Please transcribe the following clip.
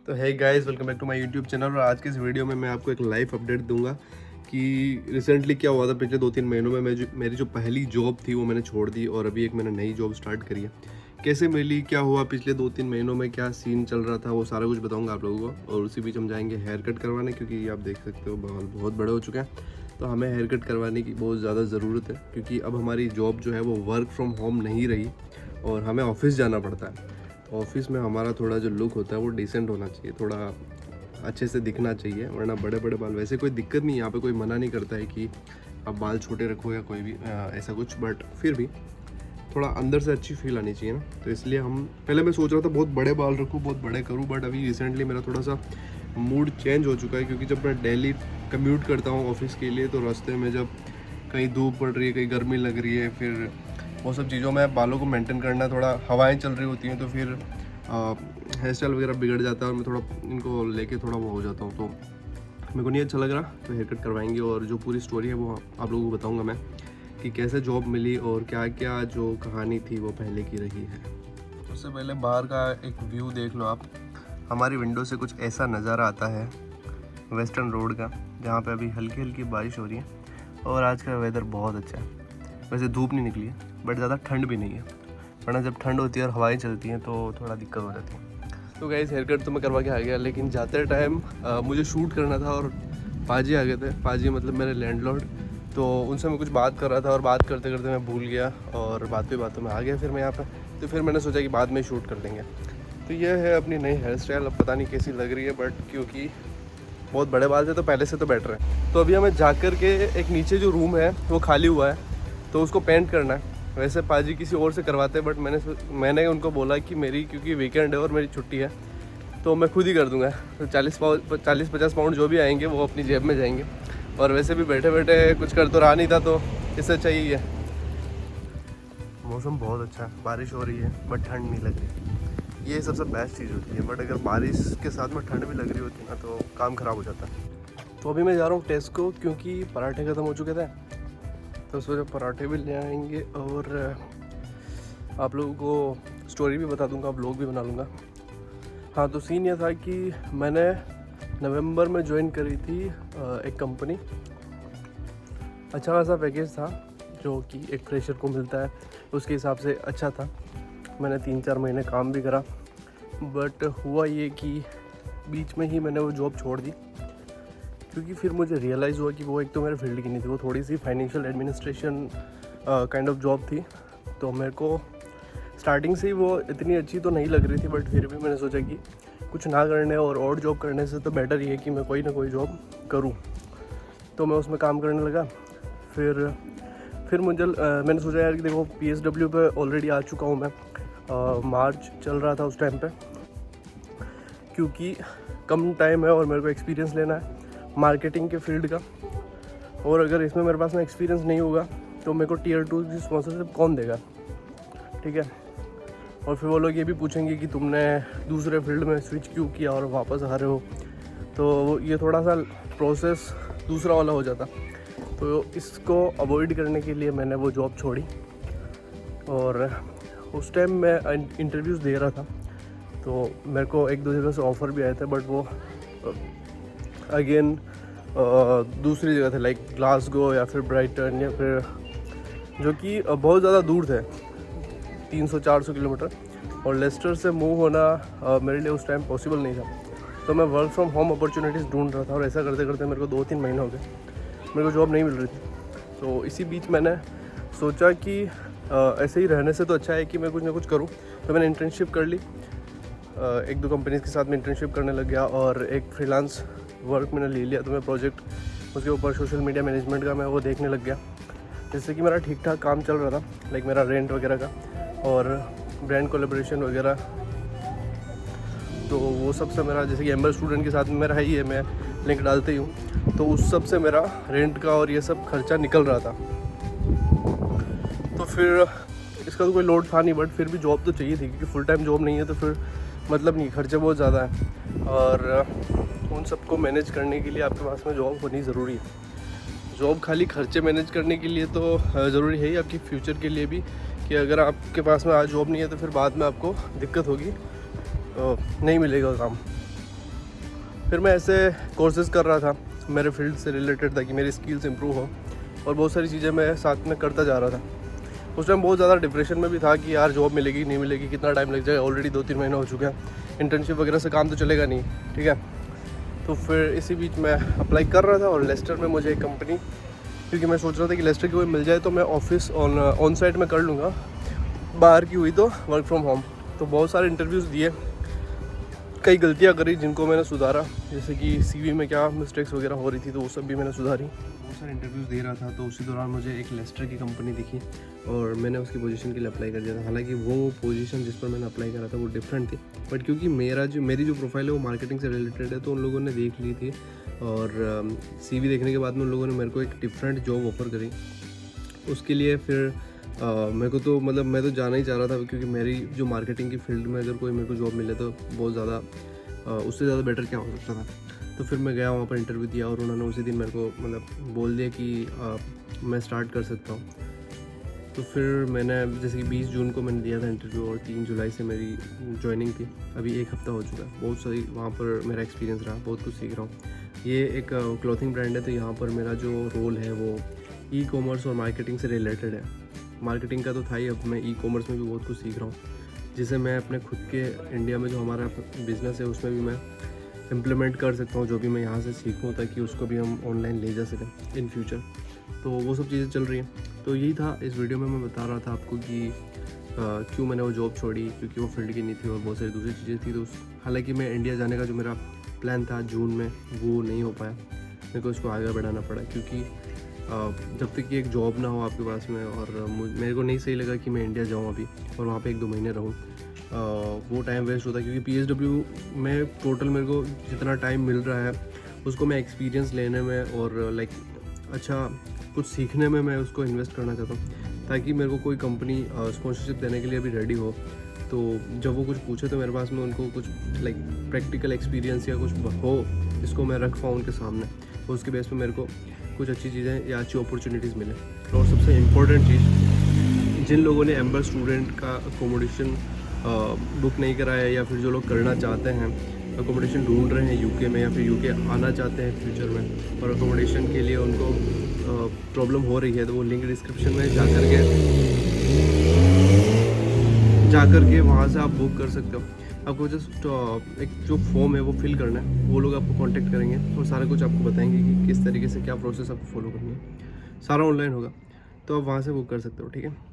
तो है guys, welcome back to my YouTube channel. और आज के इस वीडियो में मैं आपको एक लाइव अपडेट दूंगा कि रिसेंटली क्या हुआ था। पिछले 2-3 महीनों में मेरी जो पहली जॉब थी वो मैंने छोड़ दी और अभी एक मैंने नई जॉब स्टार्ट करी है। कैसे मिली, क्या हुआ, पिछले 2-3 महीनों में क्या सीन चल रहा था, वो सारा कुछ बताऊंगा आप लोगों को। और उसी बीच हम जाएंगे हेयर कट करवाने, क्योंकि आप देख सकते हो बाल बहुत बड़े हो चुके हैं, तो हमें हेयर कट करवाने की बहुत ज़्यादा ज़रूरत है। क्योंकि अब हमारी जॉब जो है वो वर्क फ्रॉम होम नहीं रही और हमें ऑफिस जाना पड़ता है। तो ऑफिस में हमारा थोड़ा जो लुक होता है वो डिसेंट होना चाहिए, थोड़ा अच्छे से दिखना चाहिए, वरना बड़े बड़े बाल, वैसे कोई दिक्कत नहीं, यहाँ पे कोई मना नहीं करता है कि आप बाल छोटे रखो या कोई भी ऐसा कुछ, बट फिर भी थोड़ा अंदर से अच्छी फील आनी चाहिए ना। तो इसलिए हम पहले मैं सोच रहा था बहुत बड़े बाल रखूँ, बहुत बड़े करूँ, बट अभी रिसेंटली मेरा थोड़ा सा मूड चेंज हो चुका है। क्योंकि जब मैं डेली कम्यूट करता हूँ ऑफिस के लिए, तो रास्ते में जब कहीं धूप पड़ रही है, कहीं गर्मी लग रही है, फिर वो सब चीज़ों में बालों को मेंटेन करना, थोड़ा हवाएं चल रही होती हैं, तो फिर हेयर स्टाइल वगैरह बिगड़ जाता है और मैं थोड़ा इनको लेके थोड़ा वो हो जाता हूँ। तो मेरे को नहीं अच्छा लग रहा, तो हेयर कट करवाएंगे और जो पूरी स्टोरी है वो आप लोगों को बताऊँगा मैं, कि कैसे जॉब मिली और क्या क्या जो कहानी थी वो पहले की रही है। उससे पहले बाहर का एक व्यू देख लो आप। हमारी विंडो से कुछ ऐसा नज़ारा आता है वेस्टर्न रोड का, जहाँ पे अभी हल्की हल्की बारिश हो रही है और आज का वेदर बहुत अच्छा है। वैसे धूप नहीं निकली है, बट ज़्यादा ठंड भी नहीं है, वरना जब ठंड होती है और हवाएं चलती हैं तो थोड़ा दिक्कत हो जाती है। तो गाइस, हेयर कट तो मैं करवा के आ गया, लेकिन जाते टाइम मुझे शूट करना था और पाजी आ गए थे। पाजी मतलब मेरे लैंडलॉर्ड। तो उनसे मैं कुछ बात कर रहा था और बात करते करते मैं भूल गया और बातों में आ गया फिर मैं यहाँ पे। तो फिर मैंने सोचा कि बाद में शूट कर लेंगे। तो ये है अपनी नई हेयर स्टाइल। अब पता नहीं कैसी लग रही है, बट क्योंकि बहुत बड़े बाल थे तो पहले से तो बेटर है। तो अभी हमें जाकर के एक नीचे जो रूम है वो खाली हुआ है, तो उसको पेंट करना है। वैसे पाजी किसी और से करवाते हैं, बट मैंने उनको बोला कि मेरी क्योंकि वीकेंड है और मेरी छुट्टी है, तो मैं खुद ही कर दूंगा। तो 40-50 पाउंड जो भी आएंगे वो अपनी जेब में जाएंगे। और वैसे भी बैठे बैठे कुछ कर तो रहा नहीं था, तो इससे चाहिए। मौसम बहुत अच्छा है, बारिश हो रही है बट ठंड नहीं लग रही। ये सबसे बेस्ट चीज़ होती है। बट अगर बारिश के साथ में ठंड भी लग रही होती ना, तो काम ख़राब हो जाता है। तो अभी मैं जा रहा हूँ टेस्को, क्योंकि पराठे ख़त्म हो चुके थे, तो उस वजह पराठे भी ले आएंगे और आप लोगों को स्टोरी भी बता दूंगा, ब्लॉग भी बना लूँगा। हाँ, तो सीन ये था कि मैंने नवंबर में ज्वाइन करी थी एक कंपनी। अच्छा खासा पैकेज था जो कि एक फ्रेशर को मिलता है, उसके हिसाब से अच्छा था। मैंने 3-4 महीने काम भी करा, बट हुआ ये कि बीच में ही मैंने वो जॉब छोड़ दी। क्योंकि फिर मुझे रियलाइज़ हुआ कि वो एक तो मेरे फील्ड की नहीं थी, वो थोड़ी सी financial administration kind of job थी। तो मेरे को स्टार्टिंग से ही वो इतनी अच्छी तो नहीं लग रही थी, बट फिर भी मैंने सोचा कि कुछ ना करने और जॉब करने से तो बेटर ये है कि मैं कोई ना कोई जॉब करूं। तो मैं उसमें काम करने लगा। फिर मुझे मैंने सोचा यार कि देखो, PSW पे ऑलरेडी आ चुका हूँ मैं। मार्च चल रहा था उस टाइम पे, क्योंकि कम टाइम है और मेरे को एक्सपीरियंस लेना है मार्केटिंग के फील्ड का। और अगर इसमें मेरे पास में एक्सपीरियंस नहीं होगा तो मेरे को Tier 2 की स्पॉन्सरशिप कौन देगा, ठीक है। और फिर वो लोग ये भी पूछेंगे कि तुमने दूसरे फील्ड में स्विच क्यों किया और वापस आ रहे हो, तो ये थोड़ा सा प्रोसेस दूसरा वाला हो जाता। तो इसको अवॉइड करने के लिए मैंने वो जॉब छोड़ी। और उस टाइम मैं इंटरव्यूज़ दे रहा था, तो मेरे को 1-2 जगह से ऑफ़र भी आए थे, बट वो अगेन दूसरी जगह थे, लाइक ग्लासगो या फिर ब्राइटन, या फिर जो कि बहुत ज़्यादा दूर थे, 300-400 किलोमीटर। और लेस्टर से मूव होना मेरे लिए उस टाइम पॉसिबल नहीं था। तो मैं वर्क फ्रॉम होम अपॉर्चुनिटीज़ ढूंढ रहा था, और ऐसा करते करते मेरे को 2-3 महीने हो गए, मेरे को जॉब नहीं मिल रही थी। तो इसी बीच मैंने सोचा कि ऐसे ही रहने से तो अच्छा है कि मैं कुछ ना कुछ करूं। तो मैंने इंटर्नशिप कर ली, 1-2 कंपनीज़ के साथ में इंटर्नशिप करने लग गया, और एक फ्रीलांस वर्क मैंने ले लिया। तो मैं प्रोजेक्ट उसके ऊपर सोशल मीडिया मैनेजमेंट का मैं वो देखने लग गया, जिससे कि मेरा ठीक ठाक काम चल रहा था, लाइक मेरा रेंट वगैरह का और ब्रांड कोलैबोरेशन वगैरह। तो वो सब से मेरा, जैसे कि एम्बर स्टूडेंट के साथ में मेरा है ही है, मैं लिंक डालते ही हूँ, तो उस सब से मेरा रेंट का और ये सब खर्चा निकल रहा था। तो फिर इसका तो कोई लोड था नहीं, बट फिर भी जॉब तो चाहिए थी, क्योंकि फुल टाइम जॉब नहीं है तो फिर मतलब नहीं, खर्चे बहुत ज़्यादा हैं। और उन सबको मैनेज करने के लिए आपके पास में जॉब होनी ज़रूरी है। जॉब खाली खर्चे मैनेज करने के लिए तो ज़रूरी है ही, आपकी फ्यूचर के लिए भी, कि अगर आपके पास में आज जॉब नहीं है तो फिर बाद में आपको दिक्कत होगी, नहीं मिलेगा काम। फिर मैं ऐसे कोर्सेज़ कर रहा था मेरे फील्ड से रिलेटेड, ताकि मेरी स्किल्स इंप्रूव हो, और बहुत सारी चीज़ें मैं साथ में करता जा रहा था। उस टाइम बहुत ज़्यादा डिप्रेशन में भी था कि यार जॉब मिलेगी नहीं मिलेगी, कितना टाइम लग जाएगा, ऑलरेडी 2-3 महीने हो चुके हैं, इंटर्नशिप वगैरह से काम तो चलेगा नहीं, ठीक है। तो फिर इसी बीच मैं अप्लाई कर रहा था, और लेस्टर में मुझे एक कंपनी, क्योंकि मैं सोच रहा था कि लेस्टर की कोई मिल जाए तो मैं ऑफिस ऑन साइट में कर लूँगा, बाहर की हुई तो वर्क फ्रॉम होम। तो बहुत सारे इंटरव्यूज़ दिए, कई गलतियाँ करी जिनको मैंने सुधारा, जैसे कि सीवी में क्या मिस्टेक्स वगैरह हो रही थी तो वो सब भी मैंने सुधारी। बहुत सारे इंटरव्यूज़ दे रहा था, तो उसी दौरान मुझे एक लेस्टर की कंपनी दिखी और मैंने उसकी पोजीशन के लिए अप्लाई कर दिया था। हालांकि वो पोजीशन जिस पर मैंने अप्लाई करा था वो डिफरेंट थी, बट क्योंकि मेरी जो प्रोफाइल है वो मार्केटिंग से रिलेटेड है, तो उन लोगों ने देख ली थी, और सीवी देखने के बाद में उन लोगों ने मेरे को एक डिफरेंट जॉब ऑफ़र करी। उसके लिए फिर मेरे को तो मतलब मैं तो जाना ही चाह रहा था, क्योंकि मेरी जो मार्केटिंग की फील्ड में अगर कोई मेरे को जॉब मिले तो बहुत ज़्यादा उससे ज़्यादा बेटर क्या हो सकता था। तो फिर मैं गया वहाँ पर, इंटरव्यू दिया, और उन्होंने उसी दिन मेरे को मतलब बोल दिया कि मैं स्टार्ट कर सकता हूँ। तो फिर मैंने जैसे कि 20 जून को मैंने दिया था इंटरव्यू, और 3 जुलाई से मेरी जॉइनिंग थी। अभी 1 हफ़्ता हो चुका है। बहुत सही वहाँ पर मेरा एक्सपीरियंस रहा, बहुत कुछ सीख रहा हूँ। ये एक क्लॉथिंग ब्रांड है, तो यहाँ पर मेरा जो रोल है वो ई कॉमर्स और मार्केटिंग से रिलेटेड है। मार्केटिंग का तो था ही, अब मैं ई कॉमर्स में भी बहुत कुछ सीख रहा हूँ, जिसे मैं अपने खुद के इंडिया में जो हमारा बिज़नेस है उसमें भी मैं इम्प्लीमेंट कर सकता हूँ, जो भी मैं यहाँ से सीखूँ, ताकि उसको भी हम ऑनलाइन ले जा सकें इन फ्यूचर। तो वो सब चीज़ें चल रही हैं। तो यही था इस वीडियो में, मैं बता रहा था आपको कि क्यों मैंने वो जॉब छोड़ी, क्योंकि वो फील्ड की नहीं थी और बहुत सारी दूसरी चीज़ें थी। तो हालांकि मैं इंडिया जाने का जो मेरा प्लान था जून में, वो नहीं हो पाया, मेरे को उसको आगे बढ़ाना पड़ा, क्योंकि जब तक कि एक जॉब ना हो आपके पास में, और मेरे को नहीं सही लगा कि मैं इंडिया जाऊँ अभी और वहाँ पे 1-2 महीने रहूँ। वो टाइम वेस्ट होता है, क्योंकि पीएसडब्ल्यू में टोटल मेरे को जितना टाइम मिल रहा है उसको मैं एक्सपीरियंस लेने में और लाइक अच्छा कुछ सीखने में मैं उसको इन्वेस्ट करना चाहता हूँ, ताकि मेरे को कोई कंपनी स्पॉन्सरशिप देने के लिए भी रेडी हो। तो जब वो कुछ पूछे तो मेरे पास में उनको कुछ लाइक प्रैक्टिकल एक्सपीरियंस या कुछ हो जिसको मैं रख पाऊँ उनके सामने, तो उसके बेस पे मेरे को कुछ अच्छी चीज़ें या अच्छी अपॉर्चुनिटीज़ मिले। और सबसे इम्पोर्टेंट चीज़, जिन लोगों ने एम्बर स्टूडेंट का अकोमोडेशन बुक नहीं कराया, या फिर जो लोग करना चाहते हैं, अकोमोडेशन ढूंढ रहे हैं यूके में, या फिर यूके आना चाहते हैं फ्यूचर में, और अकोमोडेशन के लिए उनको प्रॉब्लम हो रही है, तो वो लिंक डिस्क्रिप्शन में जा कर के वहाँ से आप बुक कर सकते हो। आपको जस्ट एक जो फॉर्म है वो फिल करना है, वो लोग आपको कांटेक्ट करेंगे और सारा कुछ आपको बताएंगे कि किस तरीके से क्या प्रोसेस आपको फॉलो करनी है। सारा ऑनलाइन होगा, तो आप वहाँ से बुक कर सकते हो, ठीक है।